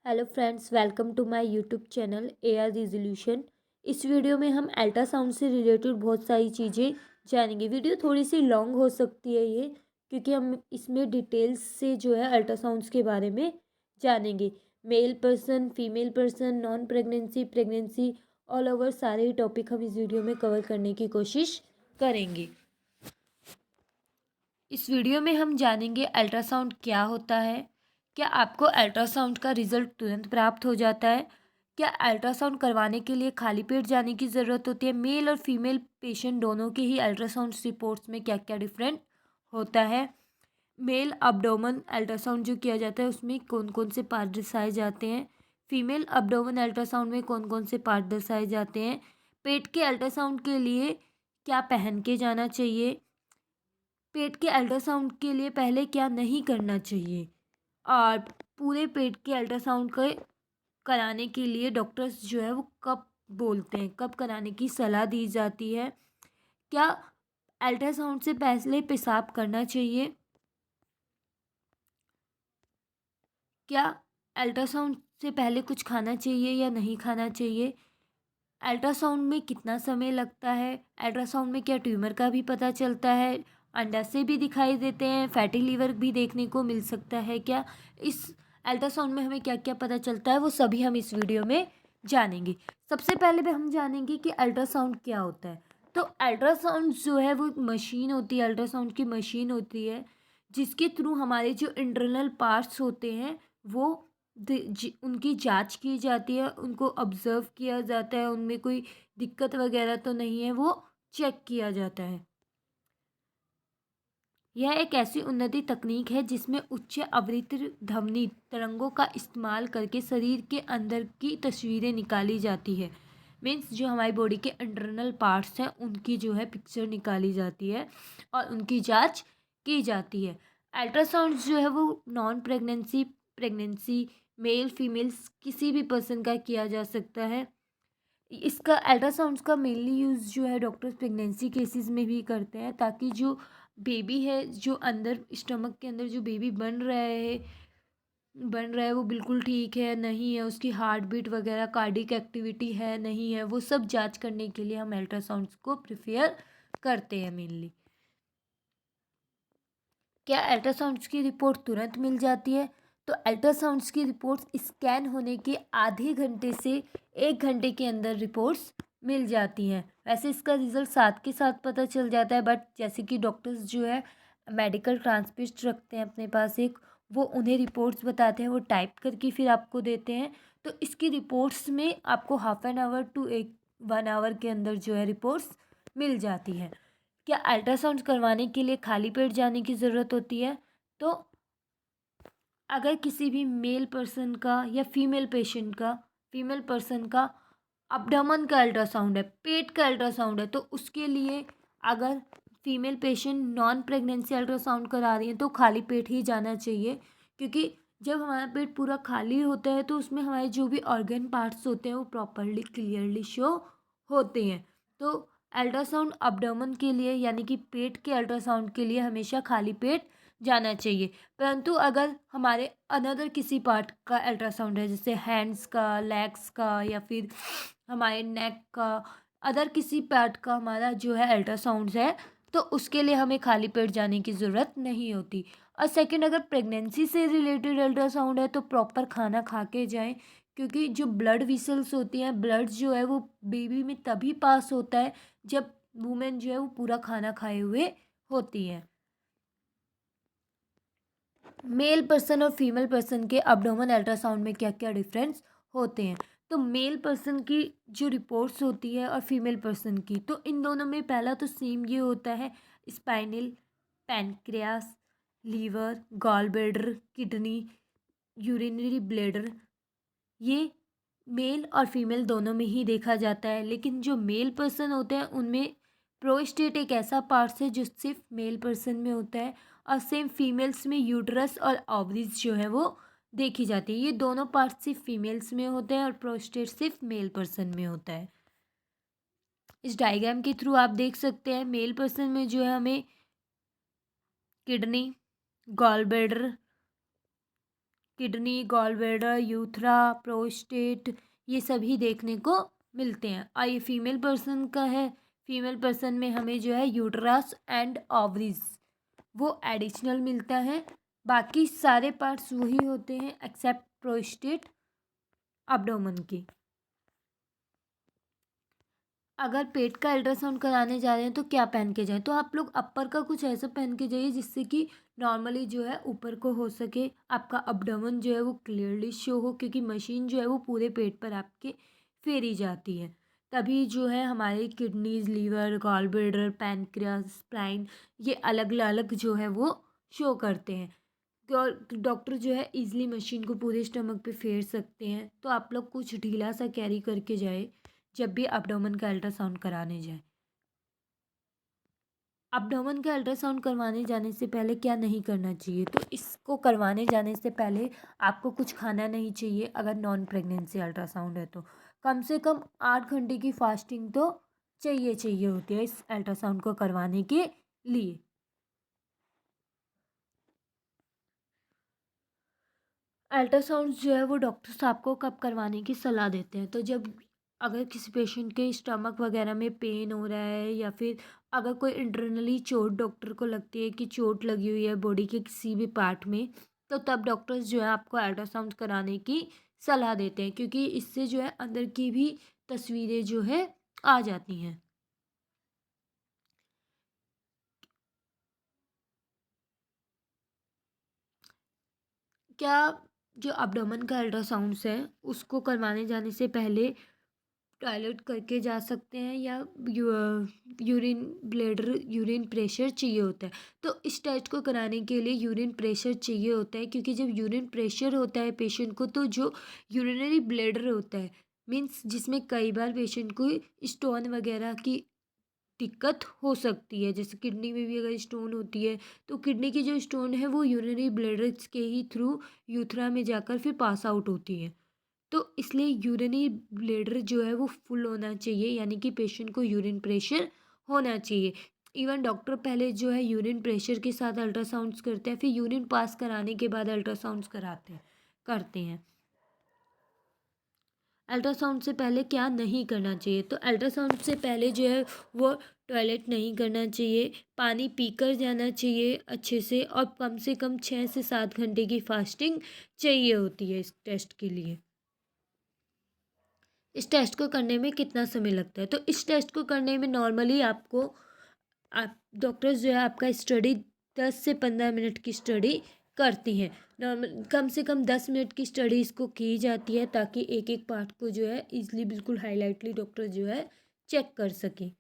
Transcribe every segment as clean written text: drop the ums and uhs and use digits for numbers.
Hello friends, welcome to my YouTube channel AR resolution. इस वीडियो में हम अल्ट्रासाउंड से रिलेटेड बहुत सारी चीज़ें जानेंगे। वीडियो थोड़ी सी लॉन्ग हो सकती है ये, क्योंकि हम इसमें डिटेल्स से जो है अल्ट्रासाउंड्स के बारे में जानेंगे। Male person, female person, non pregnancy, pregnancy, all over सारे ही टॉपिक हम इस वीडियो में कवर करने की कोशिश करेंगे। इस वीडियो में हम जानेंगे अल्ट्रासाउंड क्या होता है, क्या आपको अल्ट्रासाउंड का रिजल्ट तुरंत प्राप्त हो जाता है, क्या अल्ट्रासाउंड करवाने के लिए खाली पेट जाने की ज़रूरत होती है, मेल और फीमेल पेशेंट दोनों के ही अल्ट्रासाउंड रिपोर्ट्स में क्या क्या डिफरेंट होता है, मेल अब्डोमन अल्ट्रासाउंड जो किया जाता है उसमें कौन कौन से पार्ट दर्शाए जाते हैं, फीमेल अब्डोमन अल्ट्रासाउंड में कौन कौन से पार्ट दर्शाए जाते हैं, पेट के अल्ट्रासाउंड के लिए क्या पहन के जाना चाहिए, पेट के अल्ट्रासाउंड के लिए पहले क्या नहीं करना चाहिए, और पूरे पेट के अल्ट्रासाउंड के कराने के लिए डॉक्टर्स जो है वो कब बोलते हैं, कब कराने की सलाह दी जाती है, क्या अल्ट्रासाउंड से पहले पेशाब करना चाहिए, क्या अल्ट्रासाउंड से पहले कुछ खाना चाहिए या नहीं खाना चाहिए, अल्ट्रासाउंड में कितना समय लगता है, अल्ट्रासाउंड में क्या ट्यूमर का भी पता चलता है, अंडा से भी दिखाई देते हैं, फैटी लीवर भी देखने को मिल सकता है क्या, इस अल्ट्रासाउंड में हमें क्या क्या पता चलता है वो सभी हम इस वीडियो में जानेंगे। सबसे पहले भी हम जानेंगे कि अल्ट्रासाउंड क्या होता है। तो अल्ट्रासाउंड जो है वो मशीन होती है, अल्ट्रासाउंड की मशीन होती है जिसके थ्रू हमारे जो इंटरनल पार्ट्स होते हैं वो उनकी जांच की जाती है, उनको ऑब्जर्व किया जाता है, उनमें कोई दिक्कत वगैरह तो नहीं है वो चेक किया जाता है। यह एक ऐसी उन्नति तकनीक है जिसमें उच्च आवृत्ति ध्वनि तरंगों का इस्तेमाल करके शरीर के अंदर की तस्वीरें निकाली जाती है। मीन्स जो हमारी बॉडी के इंटरनल पार्ट्स हैं उनकी जो है पिक्चर निकाली जाती है और उनकी जांच की जाती है। अल्ट्रासाउंड जो है वो non pregnancy, pregnancy, mail females किसी भी पर्सन का किया जा सकता है। इसका अल्ट्रासाउंड्स का मेनली यूज़ जो है डॉक्टर्स प्रेगनेंसी केसेस में भी करते हैं, ताकि जो बेबी है, जो अंदर स्टमक के अंदर जो बेबी बन रहा है वो बिल्कुल ठीक है नहीं है, उसकी हार्ट बीट वगैरह कार्डिक एक्टिविटी है नहीं है, वो सब जांच करने के लिए हम अल्ट्रासाउंड्स को प्रिफेयर करते हैं मेनली। क्या अल्ट्रासाउंड्स की रिपोर्ट तुरंत मिल जाती है? तो अल्ट्रासाउंड्स की रिपोर्ट्स स्कैन होने के आधे घंटे से 1 घंटे के अंदर रिपोर्ट्स मिल जाती हैं। वैसे इसका रिजल्ट साथ के साथ पता चल जाता है, बट जैसे कि डॉक्टर्स जो है मेडिकल ट्रांसक्रिप्ट रखते हैं अपने पास एक, वो उन्हें रिपोर्ट्स बताते हैं, वो टाइप करके फिर आपको देते हैं। तो इसकी रिपोर्ट्स में आपको half an hour to 1 hour के अंदर जो है रिपोर्ट्स मिल जाती है। क्या अल्ट्रासाउंड करवाने के लिए खाली पेट जाने की ज़रूरत होती है? तो अगर किसी भी मेल पर्सन का या फीमेल पर्सन का अब्डोमेन का अल्ट्रासाउंड है, पेट का अल्ट्रासाउंड है, तो उसके लिए अगर female patient non pregnancy ultrasound करा रही है तो खाली पेट ही जाना चाहिए, क्योंकि जब हमारा पेट पूरा खाली होता है तो उसमें हमारे जो भी ऑर्गन पार्ट्स होते हैं वो प्रॉपरली क्लियरली शो होते हैं। तो अल्ट्रासाउंड अब्डोमेन के लिए यानी कि पेट के अल्ट्रासाउंड के लिए हमेशा खाली पेट जाना चाहिए। परंतु अगर हमारे अनदर किसी पार्ट का अल्ट्रासाउंड है, जैसे हैंड्स का, लेग्स का, या फिर हमारे नेक का, अदर किसी पार्ट का हमारा जो है अल्ट्रासाउंड है, तो उसके लिए हमें खाली पेट जाने की ज़रूरत नहीं होती। और सेकंड, अगर प्रेगनेंसी से रिलेटेड अल्ट्रासाउंड है तो प्रॉपर खाना खा के जाएं, क्योंकि जो ब्लड विसल्स होती हैं, ब्लड जो है वो बेबी में तभी पास होता है जब वुमेन जो है वो पूरा खाना खाए हुए होती है। मेल पर्सन और फीमेल पर्सन के अब्डोमेन अल्ट्रासाउंड में क्या क्या डिफरेंस होते हैं? तो मेल पर्सन की जो रिपोर्ट्स होती है और फीमेल पर्सन की, तो इन दोनों में पहला तो सेम ये होता है, spinal, pancreas, liver, gall bladder, kidney, urinary bladder, ये मेल और फीमेल दोनों में ही देखा जाता है। लेकिन जो मेल पर्सन होते हैं उनमें प्रोस्टेट एक ऐसा पार्ट है जो सिर्फ मेल पर्सन में होता है, और सेम फीमेल्स में यूट्रस और ओवरीज जो है वो देखी जाती है। ये दोनों पार्ट सिर्फ फीमेल्स में होते हैं और प्रोस्टेट सिर्फ मेल पर्सन में होता है। इस डायग्राम के थ्रू आप देख सकते हैं मेल पर्सन में जो है हमें kidney, gall bladder, kidney, gall bladder, urethra, prostate, ये सभी देखने को मिलते हैं। और ये फीमेल पर्सन का है। फीमेल पर्सन में हमें जो है यूटरस एंड ओवरीज वो एडिशनल मिलता है। बाकी सारे पार्ट्स वही होते हैं एक्सेप्ट प्रोस्टेट अब्डोमेन की। अगर पेट का अल्ट्रासाउंड कराने जा रहे हैं तो क्या पहन के जाएं? तो आप लोग अपर का कुछ ऐसा पहन के जाइए जिससे कि नॉर्मली जो है ऊपर को हो सके, आपका अब्डोमेन जो है वो क्लियरली शो हो, क्योंकि मशीन जो है वो पूरे पेट पर आपके फेरी जाती है। तभी जो है हमारी kidneys, liver, gall bladder, pancreas, spleen, ये अलग अलग जो है वो शो करते हैं। डॉक्टर जो है इजीली मशीन को पूरे स्टमक पे फेर सकते हैं। तो आप लोग कुछ ढीला सा कैरी करके जाए जब भी अब्डोमेन का अल्ट्रासाउंड कराने जाए। अब्डोमेन का अल्ट्रासाउंड करवाने जाने से पहले क्या नहीं करना चाहिए? तो इसको करवाने जाने से पहले आपको कुछ खाना नहीं चाहिए अगर नॉन प्रेगनेंसी अल्ट्रासाउंड है तो। कम से कम 8 घंटे की फास्टिंग तो चाहिए होती है इस अल्ट्रासाउंड को करवाने के लिए। अल्ट्रासाउंड जो है वो डॉक्टर साहब को कब करवाने की सलाह देते हैं? तो जब अगर किसी पेशेंट के स्टमक वगैरह में पेन हो रहा है, या फिर अगर कोई इंटरनली चोट डॉक्टर को लगती है कि चोट लगी हुई है बॉडी के किसी भी पार्ट में, तो तब डॉक्टर्स जो है आपको अल्ट्रासाउंड कराने की सलाह देते हैं, क्योंकि इससे जो है अंदर की भी तस्वीरें जो है आ जाती हैं। क्या जो अब्डोमेन का अल्ट्रासाउंड्स है उसको करवाने जाने से पहले टॉयलेट करके जा सकते हैं, या यूरिन ब्लैडर यूरिन प्रेशर चाहिए होता है? तो इस टेस्ट को कराने के लिए यूरिन प्रेशर चाहिए होता है, क्योंकि जब यूरिन प्रेशर होता है पेशेंट को, तो जो यूरिनरी ब्लैडर होता है, मीन्स जिसमें कई बार पेशेंट को स्टोन वगैरह की दिक्कत हो सकती है, जैसे किडनी में भी अगर स्टोन होती है तो किडनी की जो स्टोन है वो यूरिनरी ब्लैडर के ही थ्रू यूथरा में जाकर फिर पास आउट होती है। तो इसलिए यूरिनरी ब्लैडर जो है वो फुल होना चाहिए, यानी कि पेशेंट को यूरिन प्रेशर होना चाहिए। इवन डॉक्टर पहले जो है यूरिन प्रेशर के साथ अल्ट्रासाउंड्स करते हैं, फिर यूरिन पास कराने के बाद अल्ट्रासाउंड्स करते हैं। अल्ट्रासाउंड से पहले क्या नहीं करना चाहिए? तो अल्ट्रासाउंड से पहले जो है वो टॉयलेट नहीं करना चाहिए, पानी पीकर जाना चाहिए अच्छे से कम 6 से 7 घंटे की फास्टिंग चाहिए होती है इस टेस्ट के लिए। इस टेस्ट को करने में कितना समय लगता है? तो इस टेस्ट को करने में नॉर्मली आपको आप डॉक्टर्स जो है आपका स्टडी 10 से 15 मिनट की स्टडी करती हैं। नॉर्मल कम से कम 10 मिनट की स्टडी इसको की जाती है, ताकि एक एक पार्ट को जो है इजली बिल्कुल हाईलाइटली डॉक्टर जो है चेक कर सकें।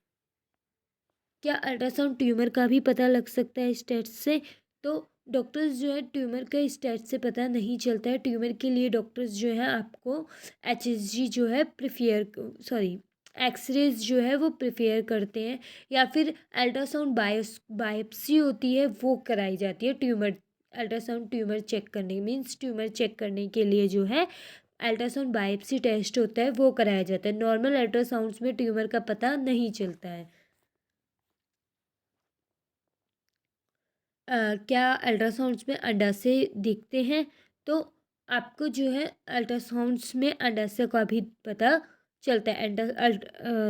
क्या अल्ट्रासाउंड ट्यूमर का भी पता लग सकता है इस टेस्ट से? तो डॉक्टर्स जो है ट्यूमर का इस टेस्ट से पता नहीं चलता है। ट्यूमर के लिए डॉक्टर्स जो है आपको HSG जो है एक्सरेज जो है वो प्रेफर करते हैं, या फिर अल्ट्रासाउंड बायोप्सी होती है वो कराई जाती है ट्यूमर। अल्ट्रासाउंड ट्यूमर चेक करने मीन्स ट्यूमर चेक करने के लिए जो है अल्ट्रासाउंड बायोप्सी टेस्ट होता है वो कराया जाता है। नॉर्मल अल्ट्रासाउंड्स में ट्यूमर का पता नहीं चलता है। क्या अल्ट्रासाउंड्स में अंडाशय दिखते हैं? तो आपको जो है अल्ट्रासाउंड्स में अंडाशय का भी पता चलता है।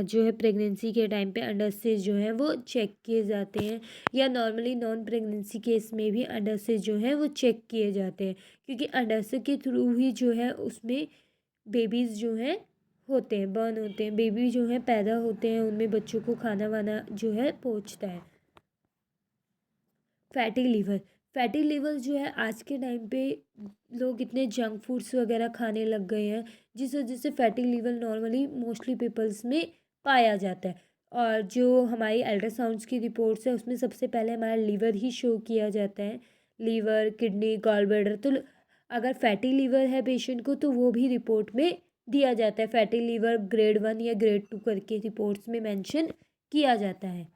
जो है प्रेगनेंसी के टाइम पे अंडाशय जो है वो चेक किए जाते हैं, या नॉर्मली नॉन प्रेगनेंसी केस में भी अंडाशय जो है वो चेक किए जाते हैं, क्योंकि अंडाशय के थ्रू ही जो है उसमें बेबीज़ जो हैं होते हैं, बर्न होते हैं, बेबी जो है पैदा होते हैं, उनमें बच्चों को खाना वाना जो है पहुँचता है। Fatty liver. फैटी लीवर जो है आज के टाइम पे लोग इतने जंक फूड्स वगैरह खाने लग गए हैं, जिस वजह से fatty liver normally mostly peoples में पाया जाता है। और जो हमारी अल्ट्रासाउंड्स की रिपोर्ट्स है उसमें सबसे पहले हमारा लीवर ही शो किया जाता है। Liver, kidney, gall bladder. तो अगर फैटी लीवर है पेशेंट को तो वो भी रिपोर्ट में दिया जाता है। फैटी लीवर ग्रेड 1 या ग्रेड 2 करके रिपोर्ट्स में मेंशन किया जाता है।